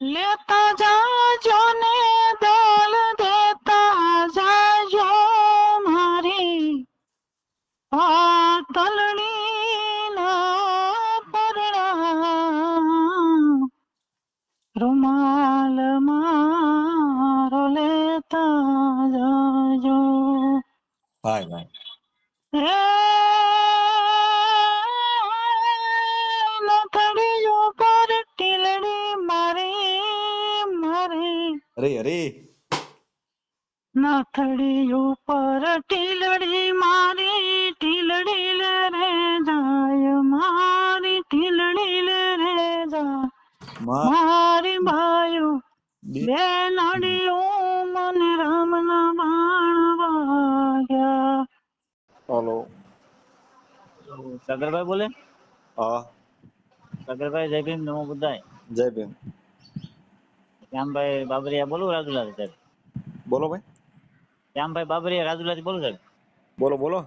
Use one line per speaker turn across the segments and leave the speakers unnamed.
લેતા જાજો ને દાલ દેતા જાજો મારી પાતળડી ના પરણા રૂમાલ મારો લેતા જાજો
ભાઈ ભાઈ
હે નથડી ઉપર ટીલડી મારી મારી
અરે અરે
નાથડી ઉપર ટીલડી મારી ટીલડી લે રે જાય મારી ટીલડી લે રે જાય મારી ભાઈઓ બે નડિયું મને રામના બાણ વાગ્યા.
હેલો
સાગરભાઈ બોલે?
હા
સાગરભાઈ જય ભીમ, નમો બુદ્ધાય.
જય ભીમ.
શ્યામભાઈ બાબરિયા બોલું, રાજુલા સાહેબ?
બોલો ભાઈ.
શ્યામભાઈ બાબરિયા, રાજુલાથી બોલું સાહેબ.
બોલો બોલો.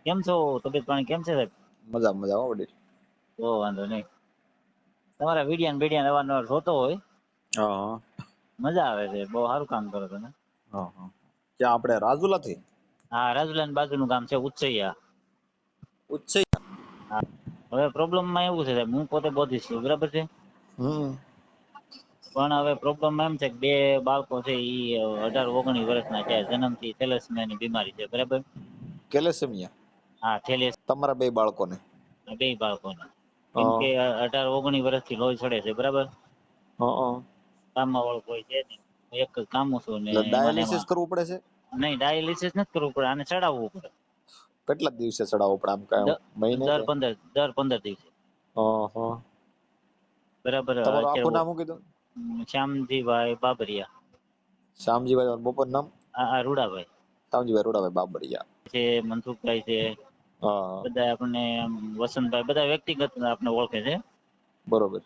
કેમ છો? તબિયત પાણી કેમ છે સાહેબ?
મજા મજા હો વડીલ.
બહુ વાંધો નહીં. તમારા વિડિયા અવારનવાર જોતો હોય,
હા
મજા આવે છે. બહુ સારું કામ કરો તમે.
હા હા. ક્યાં આપણે રાજુલાથી?
હા, રાજુલાની બાજુનું ગામ છે ઉચ્ચૈયા.
ઉચ્ચય.
હા, હવે પ્રોબ્લેમમાં એવું છે સાહેબ, હું પોતે બોધિશ છું, બરાબર છે? પણ હવે પ્રોબ્લેમમાં એમ છે કે બે બાળકો છે એ 18-19 વર્ષના છે, જન્મથી થેલેસેમિયાની બીમારી છે, બરાબર?
કેલેસેમિયા?
હા,
તમારા બે બાળકોને?
બે બાળકોને. કેમ
હા
કે 18-19 વર્ષથી લોહી ચડે છે, બરાબર?
હા.
કામમાં વાળો કોઈ છે નહીં, એક જ કામું છું ને
એટલે
એમાં ને
ડાયાલિસિસ
એમાં.
કરવું પડે છે?
નહીં, ડાયાલિસિસ નથી કરવું પડે, આને ચડાવવું પડે.
કેટલા દિવસે ચડાવવો પડે આમ કાંઈ મહિને કે?
દર 15 દિવસે.
હા.
બરાબર.
તમારું આખું
અત્યારે
નામ શું કીધું?
શ્યામજીભાઈ બાબરિયા.
શ્યામજીભાઈ, બપોર નામ?
આ રૂડાભાઈ
શ્યામજીભાઈ રૂડાભાઈ બાબરિયા.
છે, મનસુખભાઈ છે,
હા
બધા આપણને વસંતભાઈ, બધા વ્યક્તિગત આપણે ઓળખે છે.
બરોબર.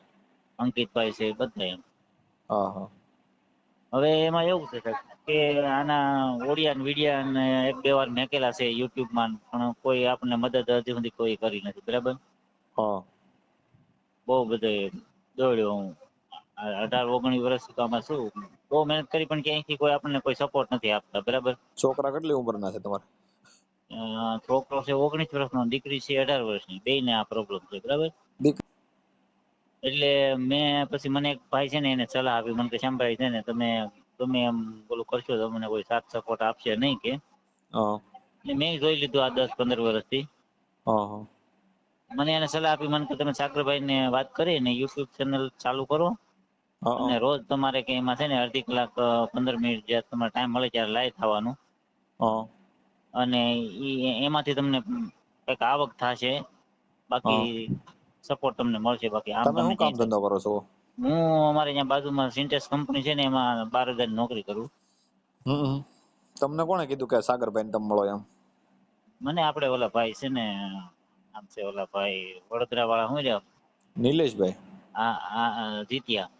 અંકિતભાઈ છે, બધા એમ.
હા.
હવે એમાં એવું છે કે આના ઓડિયા વિડિયા ને 1-2 વાર મેકેલા છે યુટ્યુબમાં, પણ કોઈ આપણને મદદ હજી સુધી કોઈ કરી નથી, બરાબર?
હા.
બહુ બધે દોડ્યો હું. 18-19 વર્ષ તો આમાં શું બહુ મહેનત કરી, પણ ક્યાંયથી કોઈ આપણને કોઈ સપોર્ટ નથી આપતા, બરાબર?
છોકરા કેટલી ઉંમરના છે તમારે?
છોકરો છે 19 વર્ષનો, દીકરી છે 18 વર્ષની, બેયને આ પ્રોબ્લેમ છે, બરાબર? એટલે મેં પછી મને એક ભાઈ છે ને એને સલાહ આપી, મને કે શ્યામભાઈ છે ને તમે એમ બોલું કરશો તો મને કોઈ સાથ સપોર્ટ આપશે નહીં કે? એટલે મેં જોઈ લીધું આ 10-15 વર્ષથી.
હા.
મને એને સલાહ આપી, મને કે તમે સાગરભાઈને વાત કરીને યુટ્યુબ ચેનલ ચાલુ કરો અને રોજ તમારે કે એમાં છે ને અડધી કલાક 15 મિનિટ જ્યારે તમારે ટાઈમ મળે ત્યારે લાઈવ થવાનું, અને એમાંથી તમને કંઈક આવક થશે, બાકી સપોર્ટ તમને મળશે. બાકી આમ
તમે
તમે
શું કામ
ક્યાંય.
ધંધો કરો છો?
હું અમારે અહીંયા બાજુમાં સિન્ટેક્સ કંપની છે ને એમાં 12,000 નોકરી કરું.
તમને કોણે કીધું કે સાગરભાઈને તમે મળો એમ?
મને આપણે ઓલા ભાઈ છે ને, નામ છે ઓલા ભાઈ વડોદરા વાળા, શું રહ્યા?
નિલેશભાઈ.
હા, જીત્યા.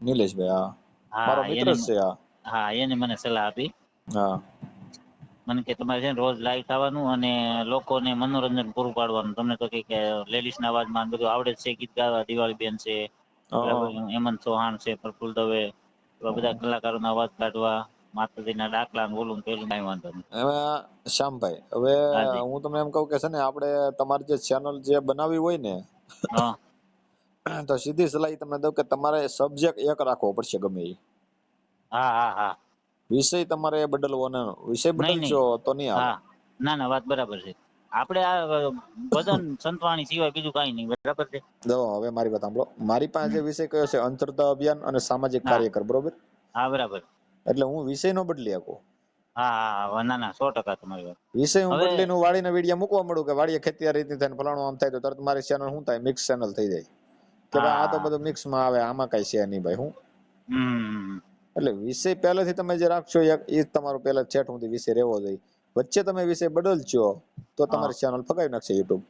નિલેશભાઈ, હા મારો
હા
મિત્ર
એને.
જ છે.
હા, એને મને સલાહ આપી.
હા.
મને કે તમારે છે ને રોજ લાઈવ થવાનું અને લોકોને મનોરંજન પૂરું પાડવાનું. તમને તો કે લેડીઝના અવાજમાં બધું આવડે જ છે, ગીત ગાવા, દિવાળી બેન છે, બરાબર, હેમંત ચૌહાણ છે, પ્રફુલ દવે, એવા બધા કલાકારોના અવાજ કાઢવા, માતાજીના ડાકલા બોલું પેલું કાંઈ વાંધો નહીં.
હવે શ્યામભાઈ, હવે
હાજી.
હું તમને એમ કહું કે છે ને આપણે તમારી જે ચેનલ જે બનાવી હોય ને,
હા
તો સીધી સલાહ તમને દઉં કે તમારે સબ્જેક્ટ એક રાખવો પડશે ગમે એ.
હા.
વિષય તમારે બદલવો ને, વિષય
નહીં.
બદલશો તો નહીં હાલે.
હા, ના વાત બરાબર છે. આપણે આ ભજન સંતવાણી સિવાય બીજું કાંઈ નહીં, બરાબર છે?
જો હવે મારી વાત સાંભળો. મારી પાસે જે વિષય કયો છે અંતરતા અભિયાન અને સામાજિક
હા
કાર્યકર, બરોબર?
હા, બરાબર.
એટલે હું વિષય નો બદલી શકું.
હા, ના 100% તમારી વાત.
વિષય હું
હવે
બદલીને વાડીના વિડીયા મૂકવા મળું કે વાડીએ ખેતી આ રીતે થાય ને ફલાણું આમ થાય, તો તરત મારી ચેનલ શું થાય, મિક્સ ચેનલ થઈ જાય કે ભાઈ આ તો બધું મિક્સમાં આવે, આમાં કઈ છે નહીં ભાઈ. હું એટલે વિષય પહેલેથી તમે જે રાખશો એ તમારો પહેલા સેટ સુધી વિષય રહેવો જોઈએ. વચ્ચે તમે વિષય બદલશો તો
હા,
તમારી ચેનલ ફગાવી નાખશે યુટ્યુબ.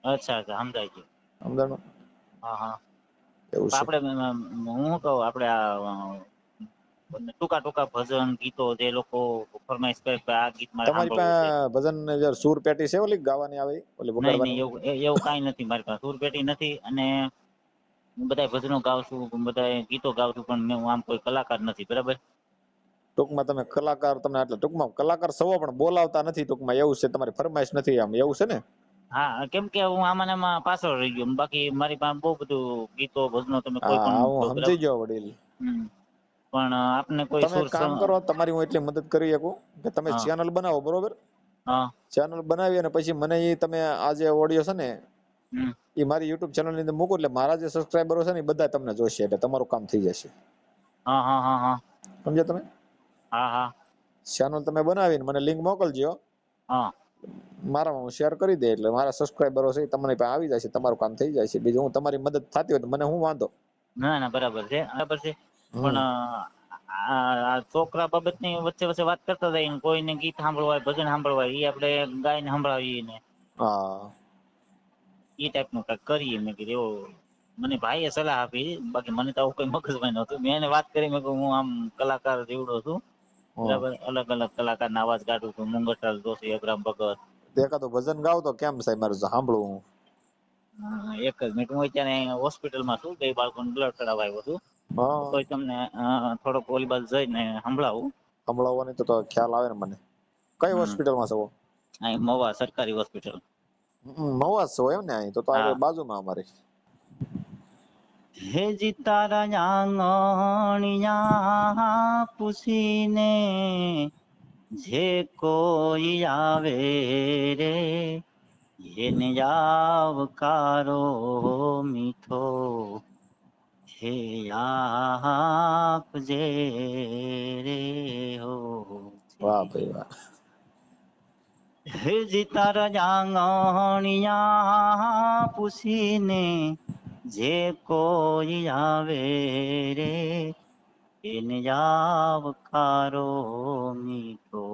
અચ્છા, સમજાય ગયું.
સમજાણું?
હા.
એવું છે.
આપણે હું તો આપણે ટૂંકા ભજન ગીતો જે લોકો ફરમાઈશ કરે કે આ ગીત મારે
તમારી
સાંભળવું છે.
પાસે ભજન સુર પેટી છે ઓલી ગાવાની આવે, ઓલી
નહીં,
વગાડવાની?
એવું કાંઈ નથી મારી પાસે. સુર પેટી નથી. અને હું બધા ભજનો ગાઉં છું, બધા ગીતો ગાઉં છું, પણ હું આમ કોઈ કલાકાર નથી, બરાબર.
ટૂંકમાં તમે કલાકાર, તમે એટલે ટૂંકમાં કલાકાર સવો પણ બોલાવતા નથી, ટૂંકમાં એવું છે, તમારી ફરમાઈશ નથી આમ, એવું છે ને?
હા, કેમ કે હું આમાં ને આમાં પાછળ રહી ગયો, બાકી મારી પાસે બહુ બધું ગીતો ભજનો તમે કોઈ
હા
પણ
હા,
મૂકો,
હું સમજી
બરાબર.
ગયો વડીલ.
પણ આપને કોઈ
તમે
સુર
એક કામ કરો, તમારી હું એટલી મદદ કરી શકું કે તમે
હા
ચેનલ બનાવો, બરોબર?
હા
ચેનલ બનાવી અને પછી મને એ તમે આ જે ઓડિયો છે ને
હમ,
એ મારી યુટ્યુબ ચેનલ ની અંદર મૂકો, એટલે મારા જે સબસ્ક્રાઈબરો છે ને એ બધા તમને જોશે, એટલે તમારું કામ થઈ જશે.
હા હા હા હા
સમજ્યા તમે?
હા હા
ચેનલ તમે બનાવીને મને લિંક મોકલજો,
હા
મારામાં હું શેર કરી દે, એટલે મારા સબસ્ક્રાઈબરો છે તમને પાસે આવી જાય છે, તમારું કામ થઈ જાય છે. બીજું હું તમારી મદદ થતી હોય તો મને હું વાંધો.
ના ના, બરાબર છે, બરાબર છે. પણ
હમ
આ છોકરા બાબતની વચ્ચે વચ્ચે વાત કરતા જાય, કોઈને ગીત સાંભળવા હોય, ભજન સાંભળવા હોય, એ આપણે ગાયને સંભળાવીએ ને
હા
એ ટાઈપનું કંઈક કરીએ. મેં કીધું એવું મને ભાઈએ સલાહ આપી, બાકી મને તો આવું કોઈ મગજમાં નહોતું. મેં એને વાત કરી, મેં કહ્યું હું આમ કલાકાર જેવડો છું,
હમ
બરાબર, અલગ અલગ કલાકારના અવાજ કાઢું છું, મુંગટલાલ જોશી, અબ્રામ ભગત.
એકાદું ભજન ગાવ તો કેમ સાહેબ, મારે સાંભળવું હું.
એક જ મિનિટ, હું અત્યારે હોસ્પિટલમાં છું, બે બાળકોને બ્લડ ચડાવવા આવ્યો છું,
હા
તો તમને થોડોક ઓલી બાજુ જઈને સંભળાવું.
સંભળાવવાની તો ખ્યાલ આવે ને મને. કઈ હોસ્પિટલમાં છો?
અહીં મવા સરકારી હોસ્પિટલ.
મવાજ છો એમ ને? અહીં તો
હા.
આગળ બાજુમાં અમારી.
હે જી તારા આંગણિયા પૂછીને જે કોઈ આવે રે, એને આવકારો મીઠો હે આપજે રે હો.
વાહ ભાઈ વાહ.
હે જી તારા આંગણિયા પૂછીને જે કોઈ આવે રે, એને આવકારો મીઠો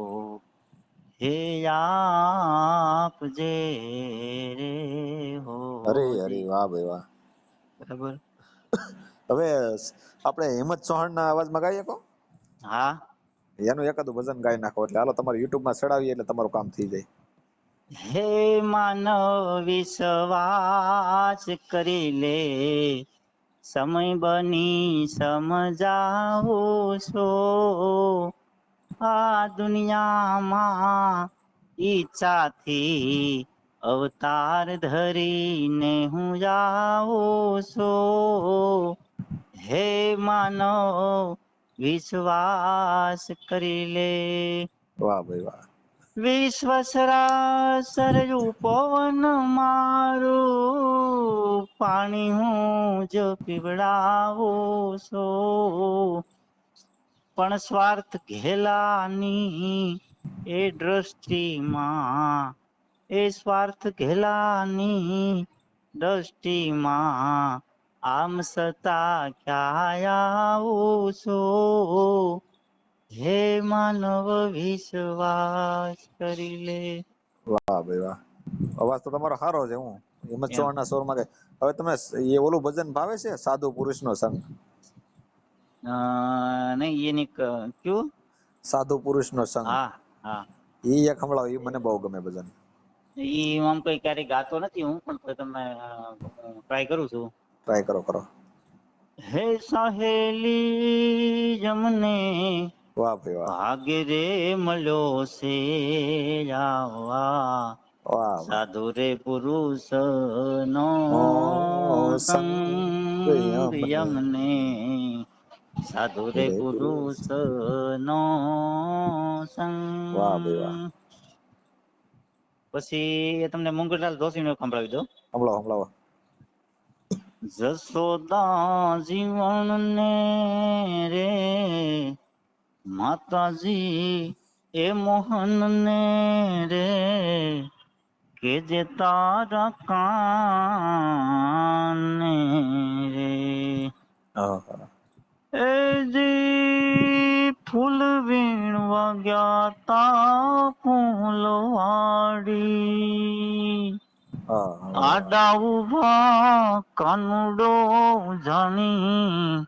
હે આપજે રે
અરે અરે,
હોજી.
વાહ ભાઈ વાહ.
બરાબર.
હવે આપણે હિંમત ચૌહાણના અવાજમાં ગાઈ શકો?
હા.
એનું એકાદું ભજન ગાઈ નાખો, એટલે હાલો તમારે યુટ્યુબમાં ચડાવીએ એટલે તમારું કામ થઈ જાય.
હે માનવ વિશ્વાસ કરી લે, સમય બની સમજાવું છો, આ દુનિયામાં ઈચ્છાથી અવતાર ધરીને હું જાઉં છું. હે માનવ વિશ્વાસ કરી લે.
વાહ ભાઈ વાહ.
વિશ્વસરાસર પવન મારું, પાણી હું જો પીવડાવું છું, પણ સ્વાર્થ ઘેલાની એ દ્રષ્ટિમાં, એ સ્વાર્થ ઘેલાની દ્રષ્ટિમાં આમ સતા ક્યાં આવું છું, હે માનવ વિશ્વાસ કરી લે.
વાહ ભાઈ વાહ. અવાજ તો તમારો સારો છે. હું હિંમત
એમ
ચૌહાણના સ્વરમાં ગાય. હવે તમે એ ઓલું ભજન ભાવે છે, સાધુ પુરુષનો સંગ?
નહીં એની કયું?
સાધુ પુરુષનો સંગ,
હા હા.
એ એક સંભળાવો, એ મને બહુ ગમે ભજન.
ઈ આમ કઈ ક્યારેય ગાતો નથી હું, પણ તમે ટ્રાય કરું છું.
ટ્રાય કરો કરો.
હે સહેલી જમને
વાહ ભાઈ વાહ.
ભાગ્ય રે મળ્યો છે આવા,
વાહ વાહ.
સાધુ રે પુરુષ નો
ઓ
સંગ
અમને
યમને, સાધુ રે પુરુષ નો સંગ.
વાહ ભાઈ વાહ.
પછી તમને મુંગલાલ જોશી નો સંભળાવી દઉં.
સંભળાવો સંભળાવો.
જશોદા જીવન ને રે, માતાજી એ મોહન ને રે, કે જે તારા કાને રે,
હા હા.
એ જી ફૂલ વીણવા ગયા તા ફૂલવાડી,
હા હા.
આડા ઉભા કાનુડો જાણી,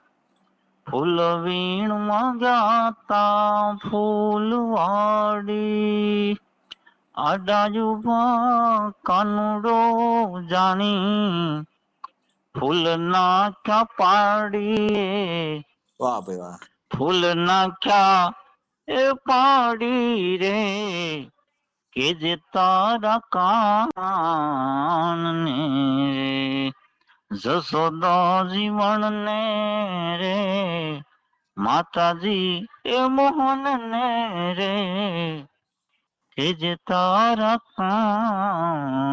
ફૂલ વીણવા ગયા તા ફૂલવાડી, આડા ઉભા કાનુડો જાણી, ફૂલ નાખ્યા પાડીએ,
વાહ ભાઈ વાહ.
ફૂલ નાખ્યા એ પાડી રે, કે જે તારા કાનને રે, જસોદા જીવણને રે, માતાજી એ મોહન ને રે, કે જે તારા કાનને.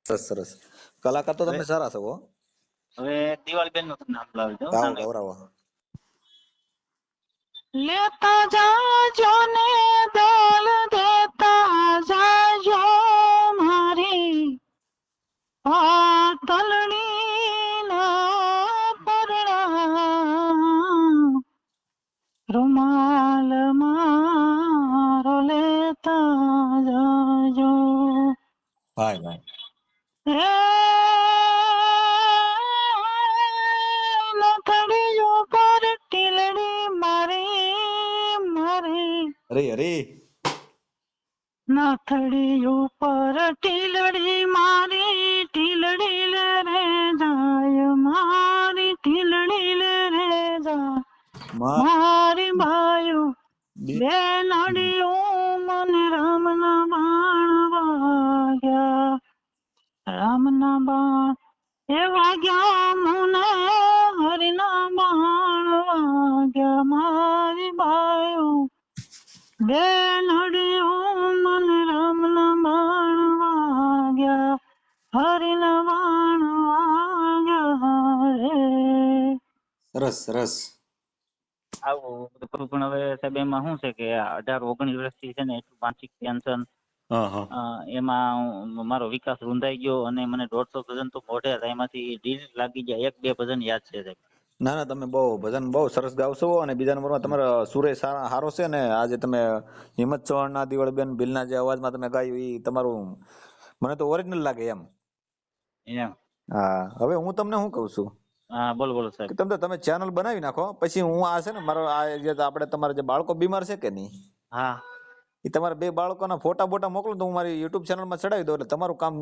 સરસ સરસ. કલાકાર તો તમે સારા છો હો.
હવે દિવાળીબેન નું નામ લાવી દઉં.
ગાઓ ગૌરવ.
લેતા જાજો ને દોલ દેતા જાજો મારી પાતળડી ના પરણા, રૂમાલ મારો લેતા જાજો.
ભાઈ ભાઈ.
હે નથડીઓ પર ટીલડી મારી મારી,
અરે અરે.
નાથડી ઉપર ટીલડી મારી, ટીલડી લે રે જાય મારી, ટીલડી લે રે જાય મારી બાયું બે નડિયું મને રામના બાણ વાગ્યા, રામના બાણ એ વાગ્યા મને હરિના બાણ વાગ્યા, મારી બાયું બે નડિયું મને રામના બાણ વાગ્યા, હરિના બાણ વાગ્યા રે.
સરસ સરસ.
આવું બધું કરું, પણ હવે સાહેબ એમાં શું છે કે 18-19 વર્ષથી છે ને એટલું માનસિક ટેન્શન, એમાં મારો વિકાસ રૂંધાઈ ગયો અને મને 150 ભજન તો મોઢે હતા, એમાંથી ડિલીટ લાગી ગયા. 1-2 ભજન યાદ છે સાહેબ.
ના ના, તમે બહુ ભજન બહુ સરસ ગાવશો. અને બીજા નંબરમાં તમારો સુરેશ સારો છે ને. આજે તમે હિંમત ચૌહાણના દિવાળીબેન ભીલના જે અવાજમાં તમે ગાયું એ તમારું મને તો ઓરિજિનલ લાગે એમ. હા, હવે હું તમને શું કહું છું.
હા, બોલો બોલો સાહેબ.
કે તમે ચેનલ બનાવી નાખો, પછી હું આ છે ને મારો આ જે આપણે તમારા જે બાળકો બીમાર છે કે નહીં,
હા,
એ તમારા 2 બાળકોના ફોટા બોટા મોકલો તો હું મારી યુટ્યુબ ચેનલમાં ચડાવી દઉં. એટલે તમારું કામ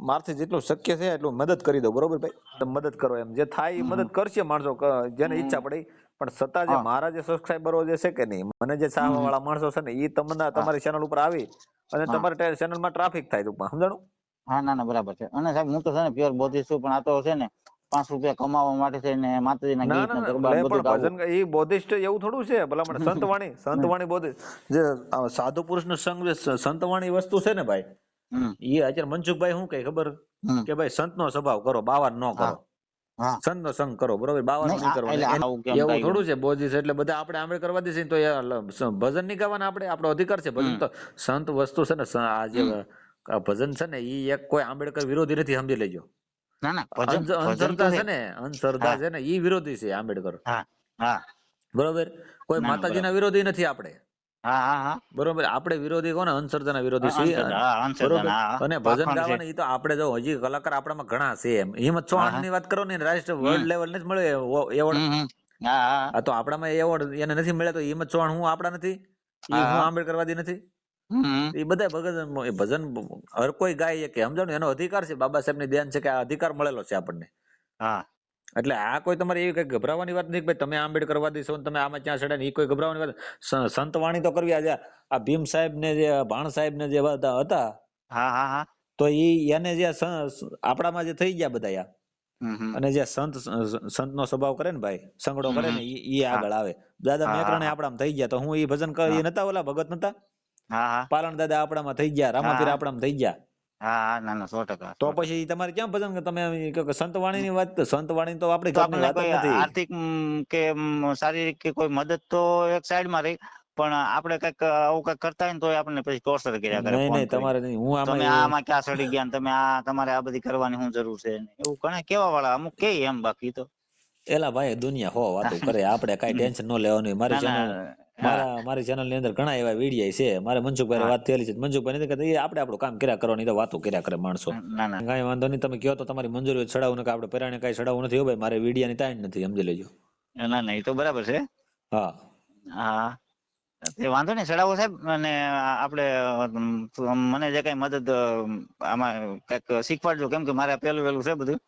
મારથી જેટલું શક્ય છે એટલું મદદ કરી દઉં. બરોબર ભાઈ? મદદ કરો એમ જે થાય એ મદદ કરશે માણસો, જેને ઈચ્છા પડે. પણ છતાં જે મારા જે સબસ્ક્રાઈબરો જે છે કે નહીં, મને જે ચાહવા વાળા માણસો છે ને, એ તમને તમારી ચેનલ ઉપર આવી અને તમારી ચેનલમાં ટ્રાફિક થાય ટૂંકમાં, સમજાણું?
હા, ના ના, બરાબર છે. અને સાહેબ હું તો છે ને પ્યોર બોધી છું, પણ આ તો છે ને 5 રૂપિયા કમાવા માટે છે ને માતાજીના ગીત ને ગરબા બધું ગાવું.
ભજન એ બોધિસ્ટ એવું થોડું છે ભલામણ. સંતવાણી બોધિસ્ટ જે સાધુ પુરુષનો સંગ જે સંતવાણી વસ્તુ છે ને ભાઈ, એ અત્યારે મનસુખભાઈ શું કહે ખબર કે ભાઈ સંતનો સ્વભાવ કરો, બાવા ન કરો, સંતનો સંગ કરો. બરોબર? બાવા નહીં કરવાનો. એવું થોડું છે બોધિસ્ટ એટલે બધા આપણે આંબળે કરવા દેશે તો ભજન નહીં ગાવાના. આપણો અધિકાર છે ભજન. તો સંત વસ્તુ છે ને, આ જે ભજન છે ને, એ એક કોઈ આંબેડકર વિરોધી નથી, સમજી લેજો. અંધશ્રદ્ધા છે ને, અંધશ્રદ્ધા છે ને, ઈ વિરોધી છે આંબેડકર. બરોબર? કોઈ માતાજીના વિરોધી નથી આપણે. બરોબર? આપણે વિરોધી કોને? અંધશ્રદ્ધાના વિરોધી છીએ. બરોબર? અને ભજન ગાવાના એ તો આપણે જો હજી કલાકાર આપણામાં ઘણા છે એમ. હિંમત ચૌહાણ ની વાત કરો ને, રાષ્ટ્ર વર્લ્ડ લેવલ ને જ મળે એવોર્ડ. આ તો આપણામાં એવોર્ડ એને નથી મળ્યા તો હિંમત ચૌહાણ હું આપણા નથી? એ હું આંબેડકરવાદી નથી? એ બધા ભજન હર કોઈ ગાય કે સમજાણું, એનો અધિકાર છે. બાબા સાહેબ ની દેન છે કે આ અધિકાર મળેલો છે આપણને. એટલે આ કોઈ તમારે એવી કઈ ગભરાવાની વાત નહીં કે ભાઈ તમે આંબેડકરવાદી છો તમે આમાં ક્યાં ચડે ને, એ કોઈ ગભરાવાની વાત. સંતવાણી તો કરવી. આજે આ ભીમ સાહેબ ને જે ભાણ સાહેબ ને જે હતા તો એને જે આપણામાં જે થઈ ગયા બધા, અને જે સંત નો સ્વભાવ કરે ને ભાઈ, સંગડો કરે ને, ઈ આગળ આવે. દાદા મેકરણે આપણામાં થઈ ગયા તો હું એ ભજન એ નતા, ઓલા ભગત નતા, પાલણ દાદા આપણામાં થઈ ગયા, રામાપીર આપણામાં થઈ ગયા. તો પછી તમારે ક્યાં ભજન? તમે સંતવાણી ની વાત, સંતવાણી તો આપણી ઘરની વાત જ નથી.
આર્થિક કે શારીરિક કે કોઈ મદદ તો એક સાઈડ માં રહી, પણ આપણે કઈક આવું કઈક કરતા હોય ને તો આપણને પછી ટોર્ચર કર્યા કરે.
નહીં તમારે નહીં. હું
તમે આમાં ક્યાં સડી ગયા, તમે આ તમારે આ બધી કરવાની શું જરૂર છે, એવું ઘણા કેવા વાળા અમુક કે એમ. બાકી તો
એલા ભાઈ દુનિયા હો વાતો કરે, આપણે કઈ ટેન્શન ન લેવાનું. મારી ચેનલ ની અંદર ઘણા એવા વિડીયો છે. મારે મનસુખભાઈ વાત થયેલી છે. મનસુખભાઈ નથી કહેતા આપણે આપણું કામ કર્યા કરવાની, તો વાતો કર્યા કરે માણસો. કઈ વાંધો નહીં, તમે કહો તો તમારી મંજૂરી ચડાવું ને, આપણે પરાણે કઈ ચડાવવું નથી. ભાઈ મારે વિડીયા ની તાણ નથી, સમજી લેજો.
ના ના, એ તો બરાબર છે.
હા,
તે વાંધો નહીં ચડાવો સાહેબ, અને આપણે મને જે કઈ મદદ આમાં કઈક શીખવાડજો, કેમ કે મારે પેલું વેલું છે બધું.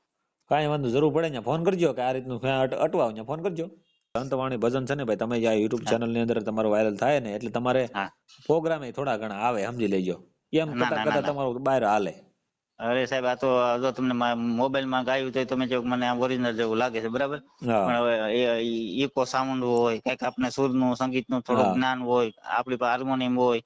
કાંઈ વાંધો, જરૂર પડે ને ફોન કરજો કે આ રીતનું અટવાવ ને ફોન કરજો. સંતવાણી ભજન છે ને ભાઈ, તમે આ યુટ્યુબ ચેનલ ની અંદર તમારું વાયરલ થાય ને એટલે તમારે પ્રોગ્રામ થોડા ઘણા આવે, સમજી લેજો. એમ કરતા કરતા તમારું બહાર હાલે.
અરે સાહેબ, આ તો જો તમને મોબાઈલ માં ગાયું તો તમે જો મને ઓરિજિનલ જેવું લાગે છે, બરાબર, પણ હવે ઇકો સાઉન્ડ હોય, કઈક આપણે સુર નું સંગીત નું થોડું જ્ઞાન હોય, આપણી પાસે હાર્મોનિયમ હોય,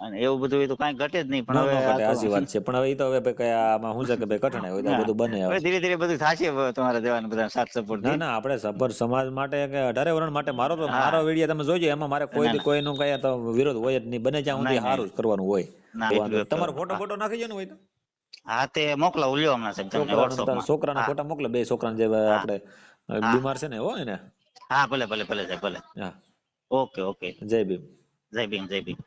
અને એવું બધું તો કઈ ઘટે જ નહીં. પણ હવે
સાચી વાત છે, પણ હવે તો હવે કઈ આમાં શું છે કે ભાઈ કઠણાઈ હોય તો બધું બને.
હવે ધીરે ધીરે બધું થશે તમારે દેવાનું, બધા સાથ સપોર્ટ.
ના ના, આપણે સબર સમાજ માટે કે 18 વર્ષ માટે મારો વિડીયો તમે જોજો, એમાં મારે કોઈનું કઈ તો વિરોધ હોય જ નહીં, બને ત્યાં સુધી સારું જ કરવાનું હોય. તમારો ફોટો નાખી જો ને હોય તો.
હા, તે મોકલાવું લ્યો હમણાં સાહેબ તમને WhatsApp.
છોકરાના ફોટા મોકલે, બે છોકરાને જે આપણે બીમાર છે ને હોય ને.
હા ભલે ભલે ભલે સાહેબ, ભલે.
હા,
ઓકે ઓકે.
જય ભીમ.
જય ભીમ, જય ભીમ.